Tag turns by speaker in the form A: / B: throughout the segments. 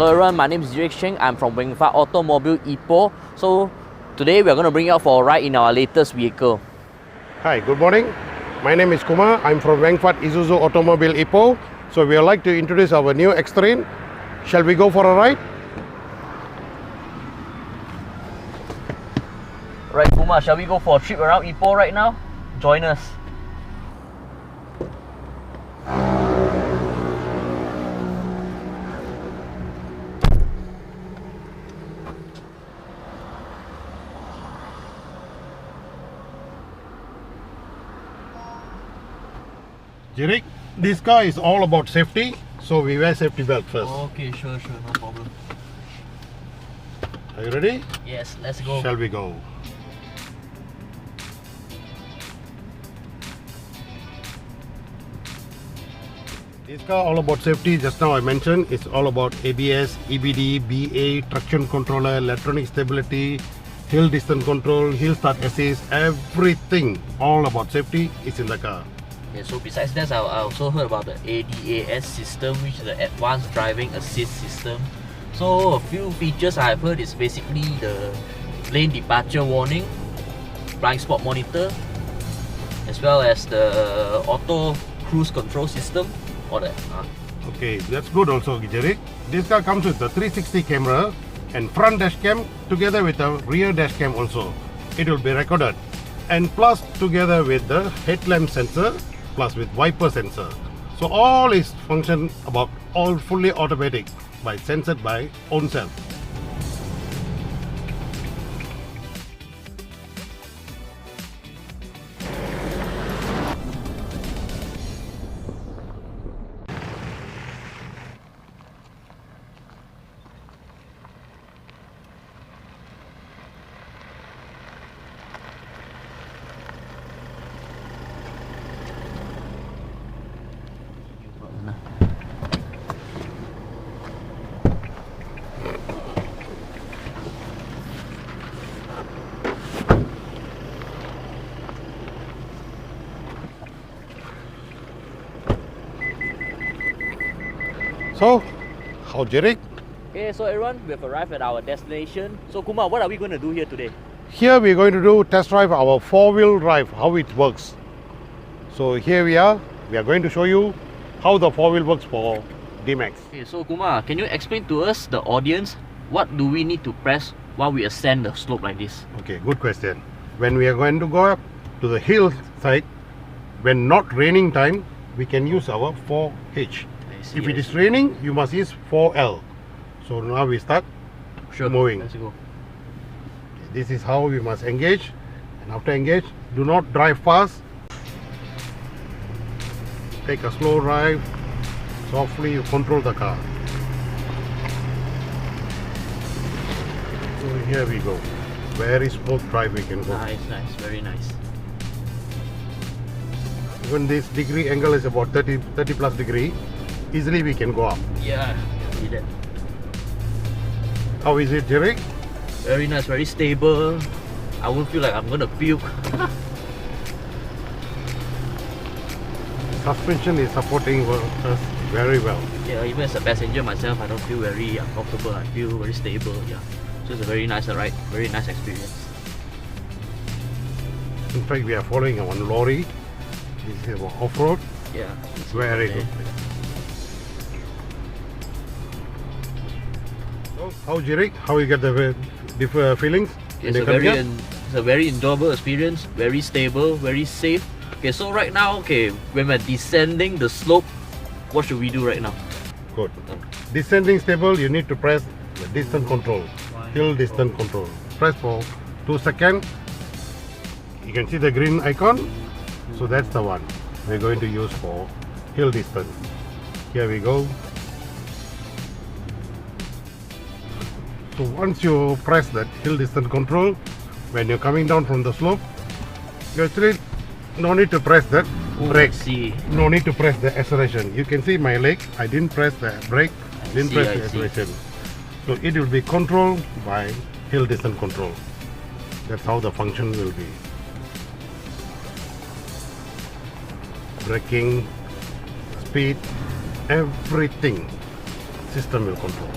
A: Hello everyone, my name is Jirix Cheng. I'm from Wengfat Automobile Ipoh. So today we are going to bring you out for a ride in our latest vehicle.
B: Hi, good morning. My name is Kumar. I'm from Wengfat Isuzu Automobile Ipoh. So we would like to introduce our new X-Train. Shall we go for a ride?
A: Right, Kumar, shall we go for a trip around Ipoh right now? Join us.
B: Jirix, this car is all about safety. So we wear safety belt first.
A: Okay, sure, no problem.
B: Are you ready?
A: Yes, let's go.
B: Shall we go? This car all about safety. Just now I mentioned it's all about ABS, EBD, BA, traction controller, electronic stability, hill distance control, hill start assist, everything all about safety is in the car.
A: Okay, so besides that, I also heard about the ADAS system, which is the Advanced Driving Assist System. So a few features I've heard is basically the lane departure warning, blind spot monitor, as well as the auto cruise control system. All that.
B: Okay, that's good also, Jirix. This car comes with the 360 camera and front dash cam together with the rear dash cam also. It will be recorded, and plus together with the headlamp sensor plus with wiper sensor. So all is function about all fully automatic by censored by own self. So, how Jirix?
A: Okay, so everyone, we have arrived at our destination. So Kumar, what are we going to do here today?
B: Here we are going to do test drive our four-wheel drive, how it works. So here we are going to show you how the four-wheel works for Dmax.
A: Okay, so Kumar, can you explain to us, the audience, what do we need to press while we ascend the slope like this?
B: Okay, good question. When we are going to go up to the hill side, when not raining time, we can use our 4H. If it is raining, you must use 4L. So now we start moving.
A: Let's go.
B: This is how we must engage. And after engage, do not drive fast. Take a slow drive. Softly you control the car. So here we go. Very smooth drive we can go.
A: Nice, very nice.
B: Even this degree angle is about 30 plus degree. Easily we can go up.
A: Yeah, see that.
B: How is it, Jirix?
A: Very nice, very stable. I won't feel like I'm gonna puke.
B: Suspension is supporting us very well.
A: Yeah, even as a passenger myself, I don't feel very uncomfortable. I feel very stable. Yeah, so it's a very nice ride, very nice experience.
B: In fact, we are following one lorry. This is off-road.
A: Yeah,
B: it's very good. So, how Jirix? How you get the different feelings?
A: It's a very enjoyable experience. Very stable, very safe. Okay, so right now, when we're descending the slope, what should we do right now?
B: Good. Descending stable, you need to press the distance control, hill distance control. Press for 2 seconds. You can see the green icon. So that's the one we're going to use for hill distance. Here we go. So once you press that hill distance control, when you're coming down from the slope, you actually no need to press that brake. No need to press the acceleration. You can see my leg, I didn't press the brake, didn't press the acceleration. So it will be controlled by hill distance control. That's how the function will be. Braking, speed, everything system will control.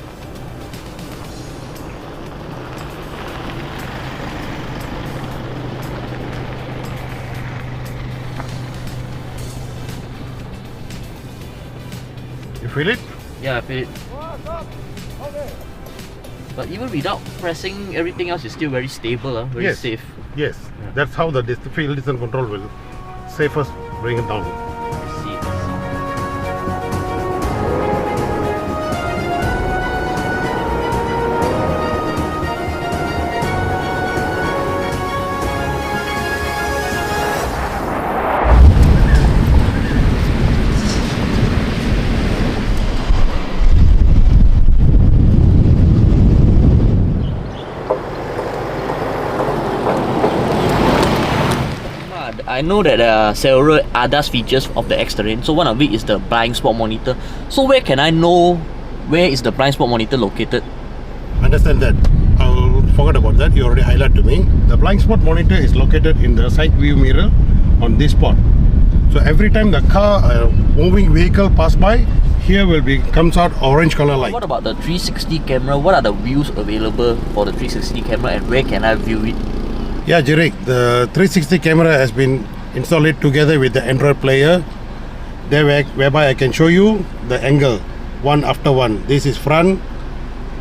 B: feel it?
A: Yeah, I feel it. But even without pressing, everything else is still very stable, very
B: Yes.
A: safe.
B: Yes,
A: Yeah.
B: that's how the field distance control will safest bring it down.
A: I see. I know that there are several ADAS features of the X-Terrain. So one of it is the blind spot monitor. So where can I know where is the blind spot monitor located?
B: Understand that. I forgot about that. You already highlighted to me. The blind spot monitor is located in the side view mirror on this spot. So every time the car, moving vehicle pass by, here will be comes out orange color light.
A: What about the 360 camera? What are the views available for the 360 camera and where can I view it?
B: Yeah, Jirix, the 360 camera has been installed together with the Android player, there whereby I can show you the angle one after one. This is front,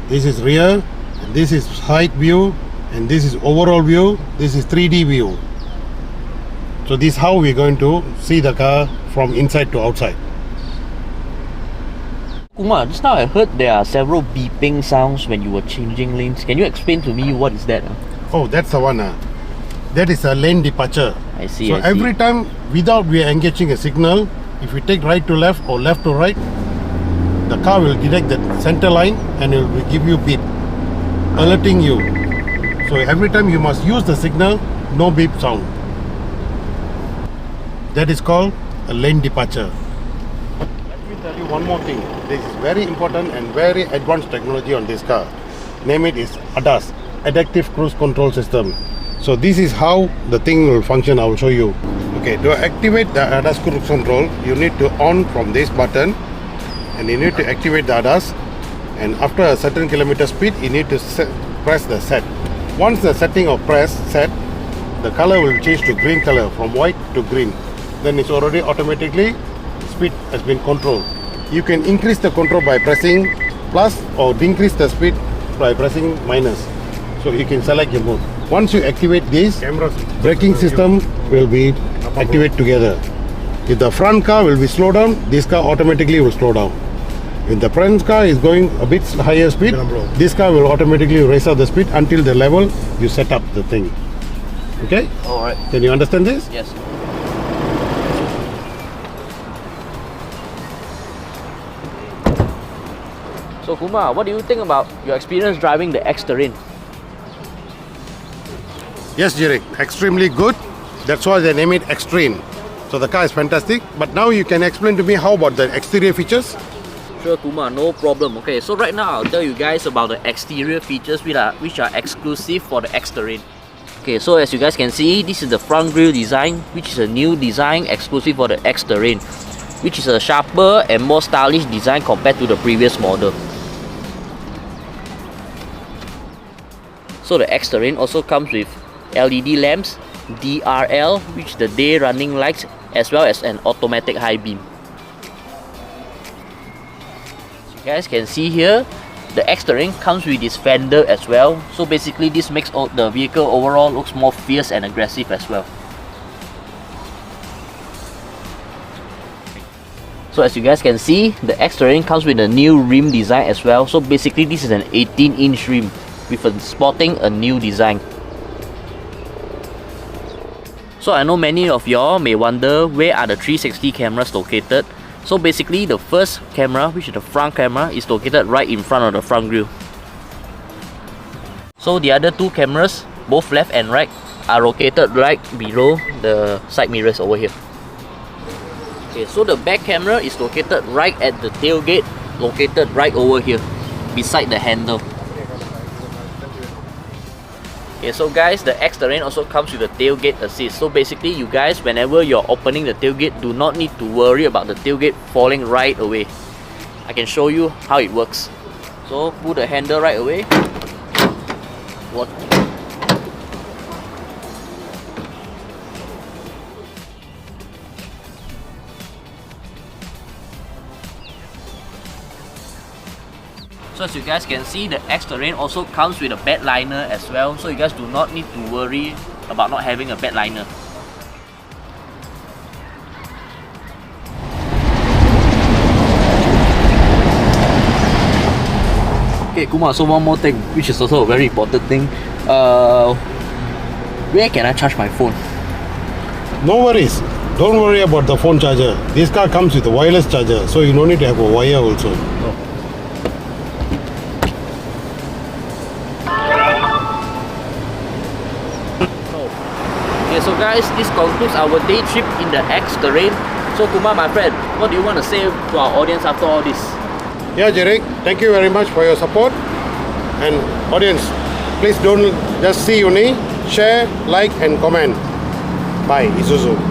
B: this is rear, and this is side view, and this is overall view, this is 3D view. So this is how we're going to see the car from inside to outside.
A: Kumar, just now I heard there are several beeping sounds when you were changing lanes. Can you explain to me what is that?
B: Oh, that's the one. That is a lane departure.
A: I see.
B: So
A: I see.
B: every time without we are engaging a signal, if we take right to left or left to right, the car will detect the center line and it will give you beep, alerting you. So every time you must use the signal, no beep sound. That is called a lane departure. Let me tell you one more thing. This is very important and very advanced technology on this car. Name it is ADAS, Adaptive Cruise Control System. So this is how the thing will function. I will show you. Okay, to activate the ADAS cruise control, you need to on from this button and you need to activate the ADAS, and after a certain kilometer speed you need to press the set. Once the setting of press set, the color will change to green color from white to green. Then it's already automatically speed has been controlled. You can increase the control by pressing plus or decrease the speed by pressing minus. So you can select your mode. Once you activate this, braking system will be activated together. If the front car will be slowed down, this car automatically will slow down. If the front car is going a bit higher speed, this car will automatically raise up the speed until the level you set up the thing. Okay?
A: Alright.
B: Can you understand this?
A: Yes. So Kumar, what do you think about your experience driving the X-Terrain?
B: Yes, Jirix, extremely good. That's why they name it Extreme. So the car is fantastic. But now you can explain to me how about the exterior features?
A: Sure Kumar, no problem. Okay, so right now I'll tell you guys about the exterior features which are exclusive for the X-Terrain. Okay, so as you guys can see, this is the front grille design, which is a new design exclusive for the X-Terrain, which is a sharper and more stylish design compared to the previous model. So the X-Terrain also comes with LED lamps, DRL, which is the day running lights, as well as an automatic high beam. So you guys can see here, the X-Terrain comes with this fender as well. So basically this makes the vehicle overall looks more fierce and aggressive as well. So as you guys can see, the X-Terrain comes with a new rim design as well. So basically this is an 18-inch rim with sporting a new design. So I know many of y'all may wonder where are the 360 cameras located. So basically the first camera, which is the front camera, is located right in front of the front grille. So the other two cameras, both left and right, are located right below the side mirrors over here. Okay, so the back camera is located right at the tailgate, located right over here, beside the handle. Okay, so guys, the X-Terrain also comes with a tailgate assist. So basically you guys, whenever you're opening the tailgate, do not need to worry about the tailgate falling right away. I can show you how it works. So pull the handle right away. What? So as you guys can see, the X Terrain also comes with a bed liner as well. So you guys do not need to worry about not having a bed liner. Okay, Kumar, so one more thing, which is also a very important thing. Where can I charge my phone?
B: No worries. Don't worry about the phone charger. This car comes with a wireless charger, so you don't need to have a wire also.
A: Okay, so guys, this concludes our day trip in the X Terrain. So Kumar, my friend, what do you want to say to our audience after all this?
B: Yeah, Jirix, thank you very much for your support. And audience, please don't just see Uni, share, like and comment. Bye, Isuzu.